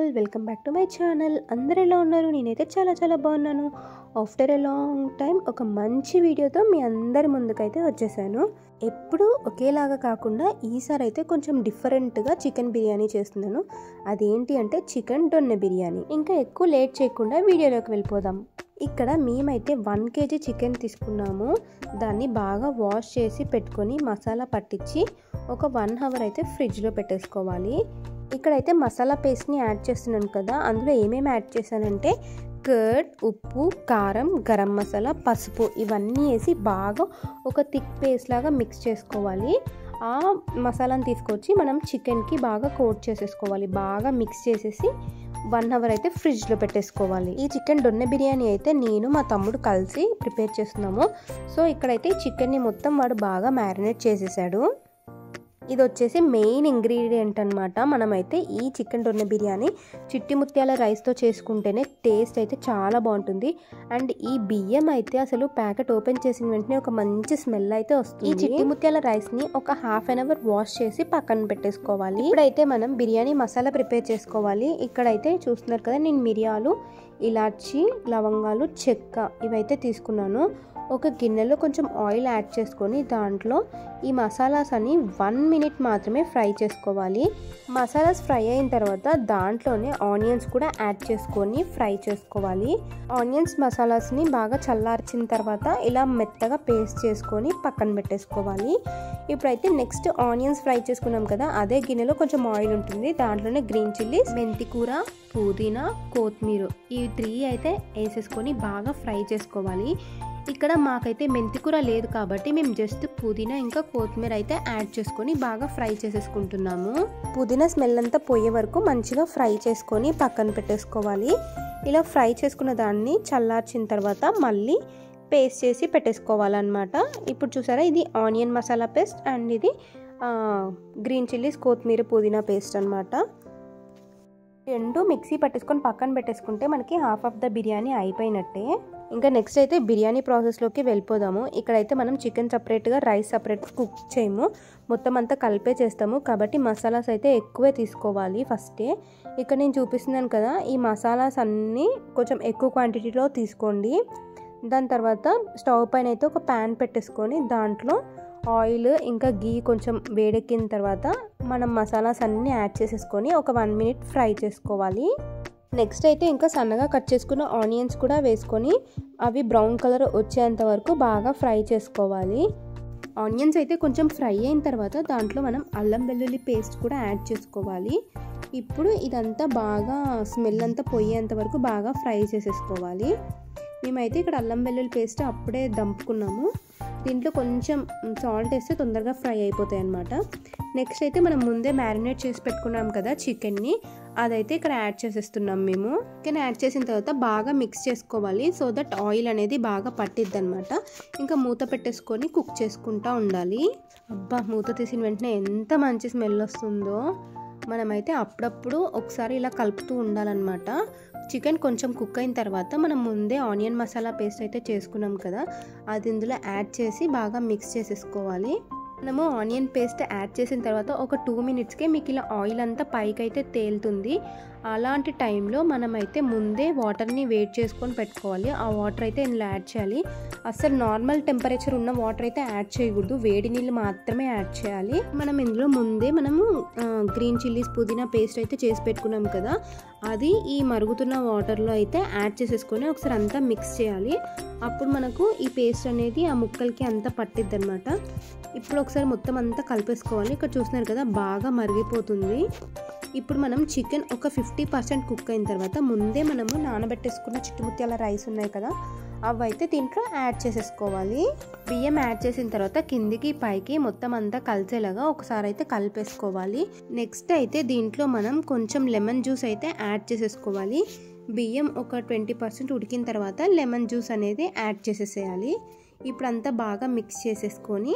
All, welcome back to my channel. అందరూ ఎలా ఉన్నారు? నేనైతే చాలా బాగున్నాను. ఆఫ్టర్ ఎ లాంగ్ టైం ఒక మంచి వీడియోతో మీ అందరి ముందుకైతే వచ్చేసాను. ఎప్పుడు ఒకేలాగా కాకుండా ఈసారి అయితే కొంచెం డిఫరెంట్గా చికెన్ బిర్యానీ చేస్తున్నాను. అదేంటి అంటే చికెన్ దొన్నె బిర్యానీ. ఇంకా ఎక్కువ లేట్ చేయకుండా వీడియోలోకి వెళ్ళిపోదాం. ఇక్కడ మేమైతే 1 kg చికెన్ తీసుకున్నాము. దాన్ని బాగా వాష్ చేసి పెట్టుకొని మసాలా పట్టించి ఒక 1 hour అయితే ఫ్రిడ్జ్లో పెట్టేసుకోవాలి. ఇక్కడైతే మసాలా పేస్ట్ని యాడ్ చేస్తున్నాను కదా, అందులో ఏమేమి యాడ్ చేశానంటే కర్డ్, ఉప్పు, కారం, గరం మసాలా, పసుపు ఇవన్నీ వేసి బాగా ఒక థిక్ పేస్ట్ లాగా మిక్స్ చేసుకోవాలి. ఆ మసాలాను తీసుకొచ్చి మనం చికెన్కి బాగా కోట్ చేసేసుకోవాలి. బాగా మిక్స్ చేసేసి 1 hour అయితే ఫ్రిడ్జ్లో పెట్టేసుకోవాలి. ఈ చికెన్ దొన్నె బిర్యానీ అయితే నేను మా తమ్ముడు కలిసి ప్రిపేర్ చేస్తున్నాము. సో ఇక్కడైతే చికెన్ని మొత్తం వాడు బాగా మ్యారినేట్ చేసేసాడు. ఇది వచ్చేసి మెయిన్ ఇంగ్రీడియంట్ అనమాట. మనమైతే ఈ చికెన్ దొన్నె బిర్యానీ చిట్టి ముత్యాల రైస్తో చేసుకుంటేనే టేస్ట్ అయితే చాలా బాగుంటుంది. అండ్ ఈ బియ్యం అయితే అసలు ప్యాకెట్ ఓపెన్ చేసిన వెంటనే ఒక మంచి స్మెల్ అయితే వస్తుంది. ఈ చిట్టి ముత్యాల రైస్ని ఒక 1/2 hour వాష్ చేసి పక్కన పెట్టేసుకోవాలి. ఇప్పుడైతే మనం బిర్యానీ మసాలా ప్రిపేర్ చేసుకోవాలి. ఇక్కడైతే చూస్తున్నారు కదా, నేను మిరియాలు, ఇలాచి, లవంగాలు, చెక్క ఇవైతే తీసుకున్నాను. ఒక గిన్నెలో కొంచెం ఆయిల్ యాడ్ చేసుకొని దాంట్లో ఈ మసాలాస్ అన్ని 1 minute మాత్రమే ఫ్రై చేసుకోవాలి. మసాలాస్ ఫ్రై అయిన తర్వాత దాంట్లోనే ఆనియన్స్ కూడా యాడ్ చేసుకొని ఫ్రై చేసుకోవాలి. ఆనియన్స్ మసాలాస్ని బాగా చల్లార్చిన తర్వాత ఇలా మెత్తగా పేస్ట్ చేసుకొని పక్కన పెట్టేసుకోవాలి. ఇప్పుడైతే నెక్స్ట్ ఆనియన్స్ ఫ్రై చేసుకున్నాం కదా, అదే గిన్నెలో కొంచెం ఆయిల్ ఉంటుంది. దాంట్లోనే గ్రీన్ చిల్లీస్, మెంతి కూర, పుదీనా, కొత్తిమీర ఈ 3 అయితే వేసేసుకొని బాగా ఫ్రై చేసుకోవాలి. ఇక్కడ మాకైతే మెంతికూర లేదు కాబట్టి మేము జస్ట్ పుదీనా ఇంకా కొత్తిమీర అయితే యాడ్ చేసుకొని బాగా ఫ్రై చేసేసుకుంటున్నాము. పుదీనా స్మెల్ అంతా పోయే వరకు మంచిగా ఫ్రై చేసుకొని పక్కన పెట్టేసుకోవాలి. ఇలా ఫ్రై చేసుకున్న దాన్ని చల్లార్చిన తర్వాత మళ్ళీ పేస్ట్ చేసి పెట్టేసుకోవాలన్నమాట. ఇప్పుడు చూసారా, ఇది ఆనియన్ మసాలా పేస్ట్ అండ్ ఇది గ్రీన్ చిల్లీస్, కొత్తిమీర, పుదీనా పేస్ట్ అనమాట. రెండు మిక్సీ పట్టేసుకొని పక్కన పెట్టేసుకుంటే మనకి హాఫ్ ఆఫ్ ద బిర్యానీ అయిపోయినట్టే. ఇంకా నెక్స్ట్ అయితే బిర్యానీ ప్రాసెస్లోకి వెళ్ళిపోదాము. ఇక్కడైతే మనం చికెన్ సపరేట్గా, రైస్ సపరేట్గా కుక్ చేయము, మొత్తం అంతా కలిపే చేస్తాము కాబట్టి మసాలాస్ అయితే ఎక్కువే తీసుకోవాలి ఫస్టే. ఇక్కడ నేను చూపిస్తున్నాను కదా, ఈ మసాలాస్ అన్నీ కొంచెం ఎక్కువ క్వాంటిటీలో తీసుకోండి. దాని తర్వాత స్టవ్ పైన అయితే ఒక ప్యాన్ పెట్టేసుకొని దాంట్లో ఆయిల్ ఇంకా గీ కొంచెం వేడెక్కిన తర్వాత మనం మసాలాస్ అన్నీ యాడ్ చేసేసుకొని ఒక 1 minute ఫ్రై చేసుకోవాలి. నెక్స్ట్ అయితే ఇంకా సన్నగా కట్ చేసుకున్న ఆనియన్స్ కూడా వేసుకొని అవి బ్రౌన్ కలర్ వచ్చేంత వరకు బాగా ఫ్రై చేసుకోవాలి. ఆనియన్స్ అయితే కొంచెం ఫ్రై అయిన తర్వాత దాంట్లో మనం అల్లం వెల్లుల్లి పేస్ట్ కూడా యాడ్ చేసుకోవాలి. ఇప్పుడు ఇదంతా బాగా స్మెల్ అంతా పోయేంత వరకు బాగా ఫ్రై చేసేసుకోవాలి. మేమైతే ఇక్కడ అల్లం వెల్లుల్లి పేస్ట్ అప్పుడే దంపుకున్నాము. దీంట్లో కొంచెం సాల్ట్ వేస్తే తొందరగా ఫ్రై అయిపోతాయి అన్నమాట. నెక్స్ట్ అయితే మనం ముందే మ్యారినేట్ చేసి పెట్టుకున్నాం కదా చికెన్ని, అదైతే ఇక్కడ యాడ్ చేసేస్తున్నాం మేము. చికెన్ యాడ్ చేసిన తర్వాత బాగా మిక్స్ చేసుకోవాలి, సో దట్ ఆయిల్ అనేది బాగా పట్టిద్ది అనమాట. ఇంకా మూత పెట్టేసుకొని కుక్ చేసుకుంటూ ఉండాలి. అబ్బా, మూత తీసిన వెంటనే ఎంత మంచి స్మెల్ వస్తుందో. మనమైతే అప్పుడప్పుడు ఒకసారి ఇలా కలుపుతూ ఉండాలన్నమాట. చికెన్ కొంచెం కుక్ అయిన తర్వాత మనం ముందే ఆనియన్ మసాలా పేస్ట్ అయితే చేసుకున్నాం కదా, అది ఇందులో యాడ్ చేసి బాగా మిక్స్ చేసేసుకోవాలి. మనము ఆనియన్ పేస్ట్ యాడ్ చేసిన తర్వాత ఒక 2 minutesకే మీకు ఇలా ఆయిల్ అంతా పైకి అయితే తేలుతుంది. అలాంటి టైంలో మనమైతే ముందే వాటర్ని వేడి చేసుకొని పెట్టుకోవాలి. ఆ వాటర్ అయితే ఇందులో యాడ్ చేయాలి. అసలు నార్మల్ టెంపరేచర్ ఉన్న వాటర్ అయితే యాడ్ చేయకూడదు, వేడి నీళ్ళు మాత్రమే యాడ్ చేయాలి. మనం ఇందులో ముందే మనము గ్రీన్ చిల్లీస్, పుదీనా పేస్ట్ అయితే చేసి పెట్టుకున్నాం కదా, అది ఈ మరుగుతున్న వాటర్లో అయితే యాడ్ చేసేసుకొని ఒకసారి అంతా మిక్స్ చేయాలి. అప్పుడు మనకు ఈ పేస్ట్ అనేది ఆ ముక్కలకి అంతా పట్టిద్ది అనమాట. ఇప్పుడు ఒకసారి మొత్తం అంతా కలిపేసుకోవాలి. ఇక్కడ చూస్తున్నారు కదా, బాగా మరిగిపోతుంది. ఇప్పుడు మనం చికెన్ ఒక 50% కుక్ అయిన తర్వాత ముందే మనము నానబెట్టేసుకున్న చిట్టుముత్యాల రైస్ ఉన్నాయి కదా, అవి అయితే దీంట్లో యాడ్ చేసేసుకోవాలి. బియ్యం యాడ్ చేసిన తర్వాత కిందికి పైకి మొత్తం అంతా కలిసేలాగా ఒకసారి అయితే కలిపేసుకోవాలి. నెక్స్ట్ అయితే దీంట్లో మనం కొంచెం లెమన్ జ్యూస్ అయితే యాడ్ చేసేసుకోవాలి. బియ్యం ఒక 20% ఉడికిన తర్వాత లెమన్ జ్యూస్ అనేది యాడ్ చేసేసేయాలి. ఇప్పుడు అంతా బాగా మిక్స్ చేసేసుకొని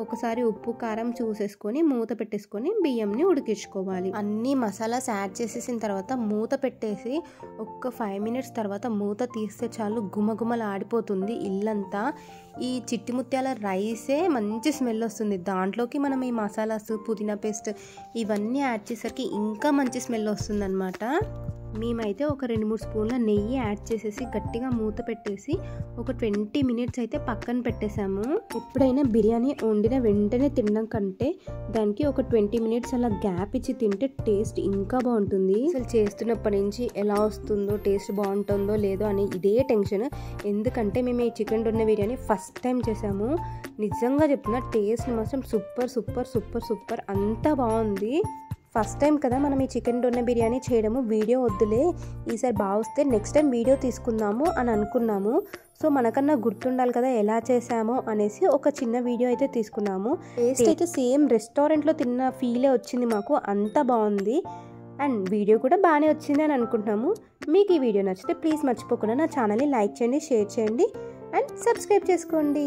ఒకసారి ఉప్పు కారం చూసేసుకొని మూత పెట్టేసుకొని బియ్యంని ఉడికించుకోవాలి. అన్ని మసాలాస్ యాడ్ చేసేసిన తర్వాత మూత పెట్టేసి ఒక 5 minutes తర్వాత మూత తీస్తే చాలు గుమగుమలు ఆడిపోతుంది ఇల్లంతా. ఈ చిట్టి ముత్యాల రైసే మంచి స్మెల్ వస్తుంది. దాంట్లోకి మనం ఈ మసాలాస్, పుదీనా పేస్ట్ ఇవన్నీ యాడ్ చేసరికి ఇంకా మంచి స్మెల్ వస్తుంది అన్నమాట. మేమైతే ఒక 2-3 స్పూన్ల నెయ్యి యాడ్ చేసేసి గట్టిగా మూత పెట్టేసి ఒక 20 మినిట్స్ అయితే పక్కన పెట్టేసాము. ఎప్పుడైనా బిర్యానీ వండిన వెంటనే తినడం కంటే దానికి ఒక 20 మినిట్స్ అలా గ్యాప్ ఇచ్చి తింటే టేస్ట్ ఇంకా బాగుంటుంది. అసలు చేస్తున్నప్పటి నుంచి ఎలా వస్తుందో, టేస్ట్ బాగుంటుందో లేదో అని ఇదే టెన్షన్. ఎందుకంటే మేము ఈ చికెన్ దొన్న బిర్యానీ ఫస్ట్ టైం చేసాము. నిజంగా చెప్తున్నా, టేస్ట్ మాత్రం సూపర్ సూపర్ సూపర్ సూపర్, అంతా బాగుంది. ఫస్ట్ టైం కదా మనం ఈ చికెన్ దొన్న బిర్యానీ చేయడము. వీడియో వద్దులే, ఈసారి బాగా వస్తే నెక్స్ట్ టైం వీడియో తీసుకుందాము అని అనుకున్నాము. సో మనకన్నా గుర్తుండాలి కదా ఎలా చేసామో అనేసి ఒక చిన్న వీడియో అయితే తీసుకున్నాము. టేస్ట్ అయితే సేమ్ రెస్టారెంట్లో తిన్న ఫీలే వచ్చింది మాకు, అంత బాగుంది. అండ్ వీడియో కూడా బాగానే వచ్చింది అని అనుకుంటున్నాము. మీకు ఈ వీడియో నచ్చితే ప్లీజ్ మర్చిపోకుండా నా ఛానల్ని లైక్ చేయండి, షేర్ చేయండి అండ్ సబ్స్క్రైబ్ చేసుకోండి.